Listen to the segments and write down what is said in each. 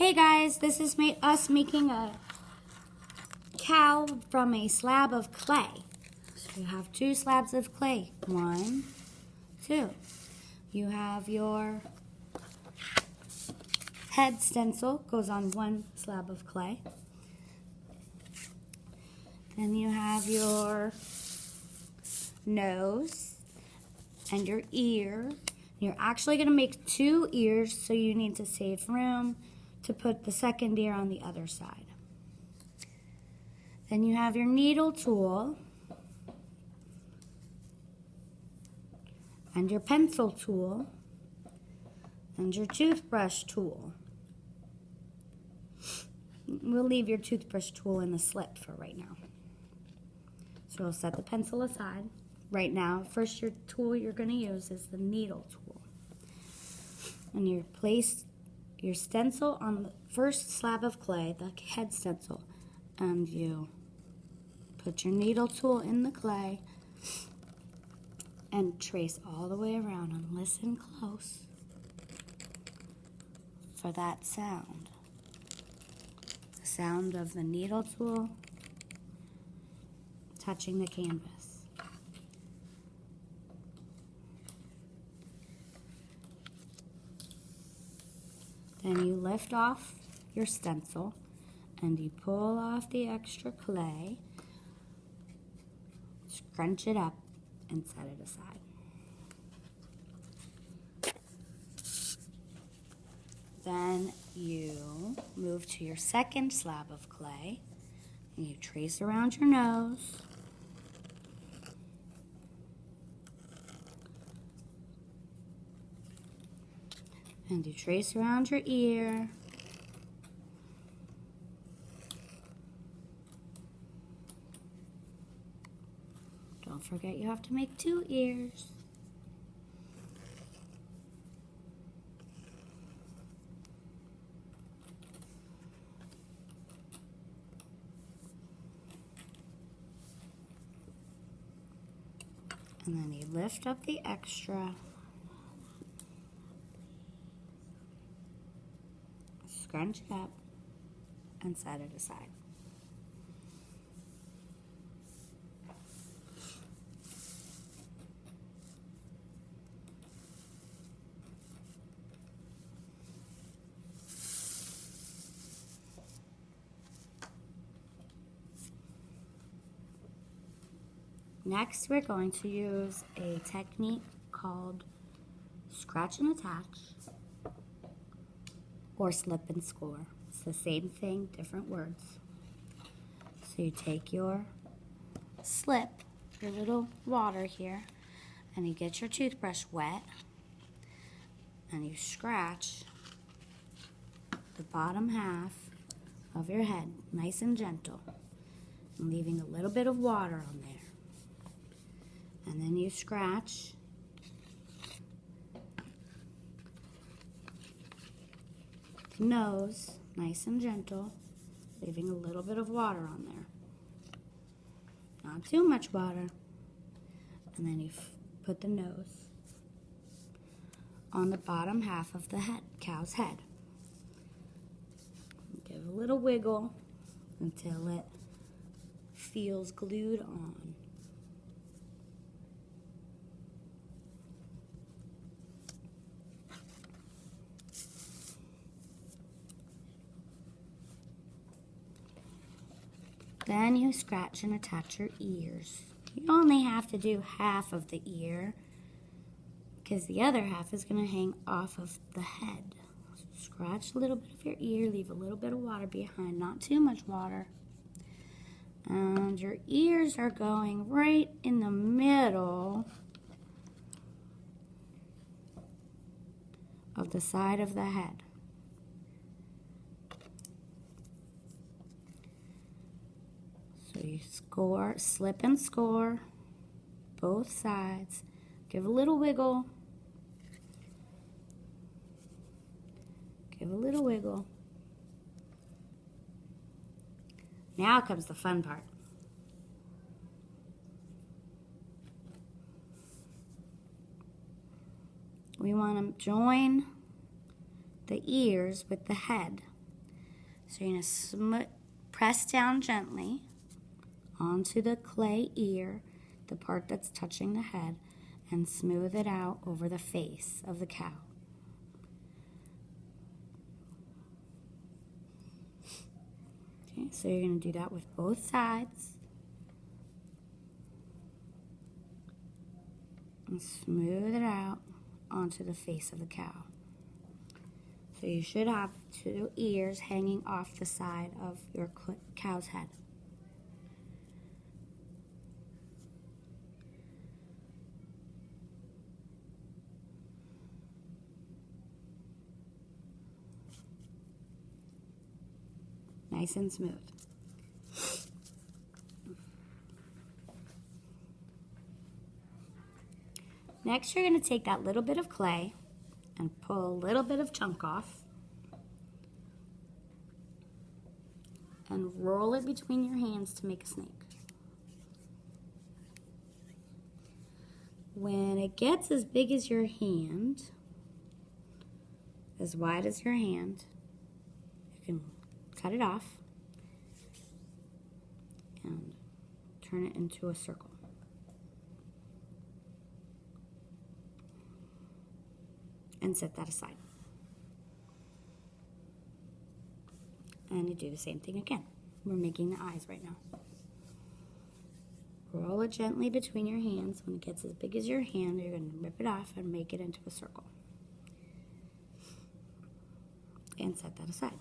Hey guys, this is us making a cow from a slab of clay. So you have 2 slabs of clay. 1, 2. You have your head stencil, goes on 1 slab of clay. Then you have your nose and your ear. You're actually going to make 2 ears, so you need to save room to put the second ear on the other side. Then you have your needle tool and your pencil tool and your toothbrush tool. We'll leave your toothbrush tool in the slip for right now. So we'll set the pencil aside. Right now, first your tool you're going to use is the needle tool. And you place your stencil on the first slab of clay, the head stencil, and you put your needle tool in the clay and trace all the way around and listen close for that sound. The sound of the needle tool touching the canvas. Then you lift off your stencil and you pull off the extra clay, scrunch it up, and set it aside. Then you move to your second slab of clay and you trace around your nose. And you trace around your ear. Don't forget you have to make 2 ears. And then you lift up the extra. Scrunch it up and set it aside. Next, we're going to use a technique called scratch and attach, or slip and score. It's the same thing, different words. So you take your slip, your little water here, and you get your toothbrush wet, and you scratch the bottom half of your head, nice and gentle, and leaving a little bit of water on there. And then you scratch the nose, nice and gentle, leaving a little bit of water on there. Not too much water. And then you put the nose on the bottom half of the cow's head. Give a little wiggle until it feels glued on. Then you scratch and attach your ears. You only have to do half of the ear because the other half is going to hang off of the head. So scratch a little bit of your ear, leave a little bit of water behind, not too much water. And your ears are going right in the middle of the side of the head. So you slip and score both sides. Give a little wiggle. Give a little wiggle. Now comes the fun part. We want to join the ears with the head So you're going to press down gently onto the clay ear, the part that's touching the head, and smooth it out over the face of the cow. Okay, so you're going to do that with both sides. And smooth it out onto the face of the cow. So you should have 2 ears hanging off the side of your cow's head. Nice and smooth. Next, you're going to take that little bit of clay and pull a little bit of chunk off and roll it between your hands to make a snake. When it gets as big as your hand, as wide as your hand, you can cut it off and turn it into a circle. And set that aside. And you do the same thing again. We're making the eyes right now. Roll it gently between your hands. When it gets as big as your hand, you're going to rip it off and make it into a circle. And set that aside.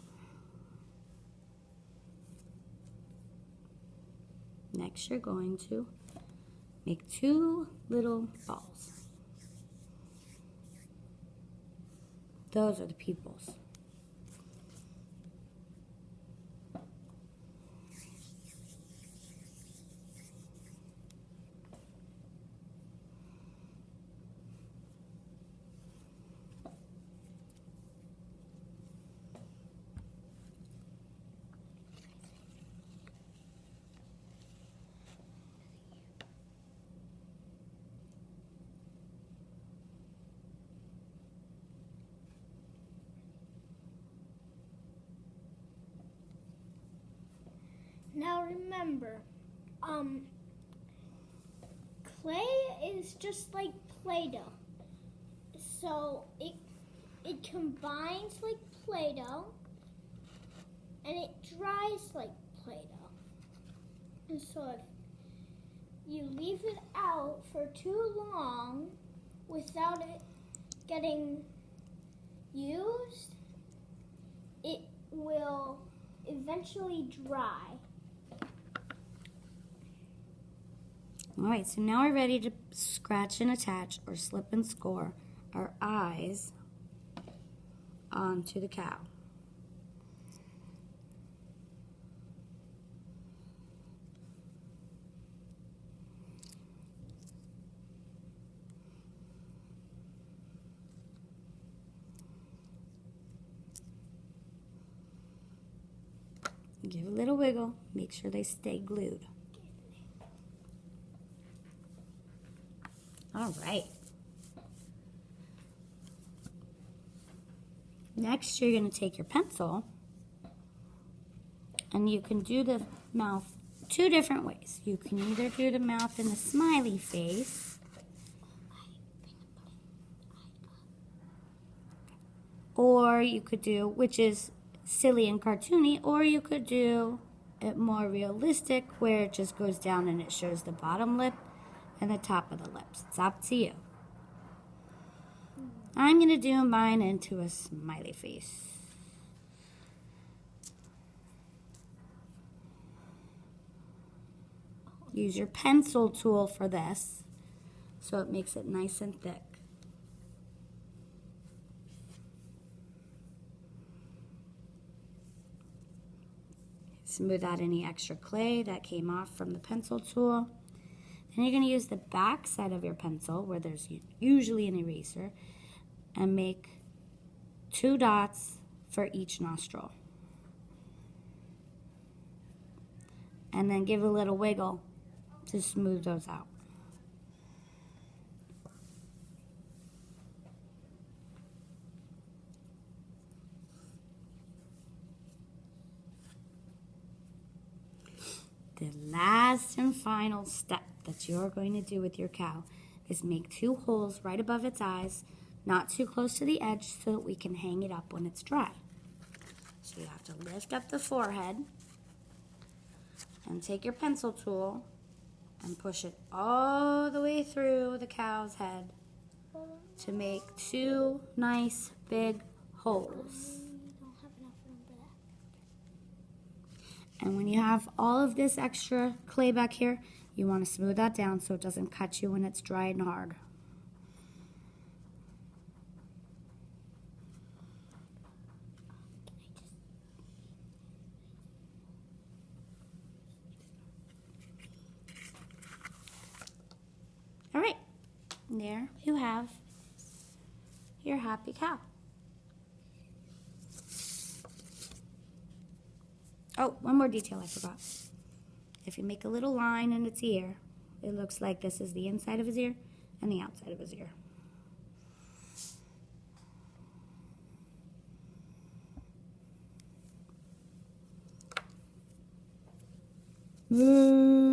Next, you're going to make 2 little balls. Those are the pupils. Now remember, clay is just like Play-Doh. So it combines like Play-Doh and it dries like Play-Doh. And so if you leave it out for too long without it getting used, it will eventually dry. Alright, so now we're ready to scratch and attach or slip and score our eyes onto the cow. Give a little wiggle, make sure they stay glued. All right. Next, you're going to take your pencil and you can do the mouth 2 different ways. You can either do the mouth in the smiley face, or you could do, which is silly and cartoony, or you could do it more realistic where it just goes down and it shows the bottom lip and the top of the lips. It's up to you. I'm going to do mine into a smiley face. Use your pencil tool for this so it makes it nice and thick. Smooth out any extra clay that came off from the pencil tool. And you're going to use the back side of your pencil, where there's usually an eraser, and make 2 dots for each nostril. And then give a little wiggle to smooth those out. last and final step that you're going to do with your cow is make 2 holes right above its eyes, not too close to the edge, so that we can hang it up when it's dry. So you have to lift up the forehead and take your pencil tool and push it all the way through the cow's head to make 2 nice big holes. Don't have enough room for that. And when you have all of this extra clay back here, you want to smooth that down so it doesn't cut you when it's dry and hard. All right, there you have your happy cow. Oh, one more detail I forgot. If you make a little line in its ear, it looks like this is the inside of his ear and the outside of his ear. Moo.